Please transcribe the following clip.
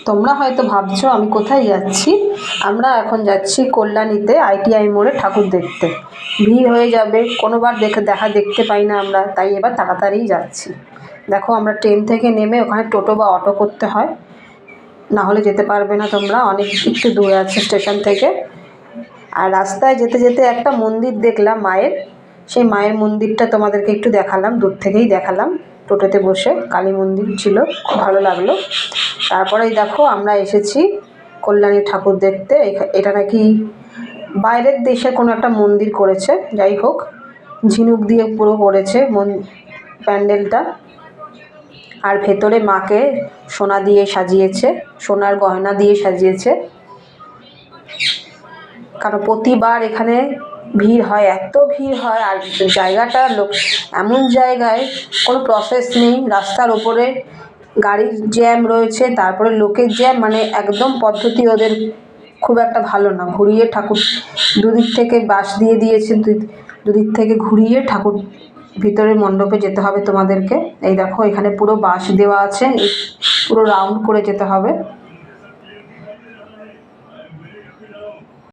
তোমরা হয়তো ভাবছো আমি কোথায় যাচ্ছি। আমরা এখন যাচ্ছি কল্যাণীতে ITI মোড়ে ঠাকুর দেখতে। ভিড় হয়ে যাবে, কোনোবার দেখতে পাই না আমরা, তাই এবার তাড়াতাড়ি যাচ্ছি। দেখো আমরা ট্রেন থেকে নেমে ওখানে টোটো বা অটো করতে হয়, না হলে যেতে পারবে না তোমরা, অনেক একটু দূরে আছে স্টেশন থেকে। আর রাস্তায় যেতে যেতে একটা মন্দির দেখলাম মায়ের, সেই মায়ের মন্দিরটা তোমাদেরকে একটু দেখালাম, দূর থেকেই দেখালাম টোটোতে বসে। কালী মন্দির ছিল, খুব ভালো লাগলো। তারপরেই দেখো আমরা এসেছি কল্যাণী ঠাকুর দেখতে। এটা নাকি বাইরের দেশে কোনো একটা মন্দির করেছে, যাই হোক ঝিনুক দিয়ে পুরো করেছে প্যান্ডেলটা। আর ভেতরে মাকে সোনা দিয়ে সাজিয়েছে, সোনার গয়না দিয়ে সাজিয়েছে। কারণ প্রতিবার এখানে ভিড় হয়, এত ভিড় হয়। আর জায়গাটা এমন জায়গায় কোনো প্রসেস নেই, রাস্তার ওপরে গাড়ির জ্যাম রয়েছে, তারপরে লোকের জ্যাম, মানে একদম পদ্ধতি ওদের খুব একটা ভালো না। ঘুরিয়ে ঠাকুর দুদিক থেকে বাঁশ দিয়ে দিয়েছে, দুদিক থেকে ঘুরিয়ে ঠাকুর ভিতরে মণ্ডপে যেতে হবে তোমাদেরকে। এই দেখো এখানে পুরো বাঁশ দেওয়া আছে, পুরো রাউন্ড করে যেতে হবে।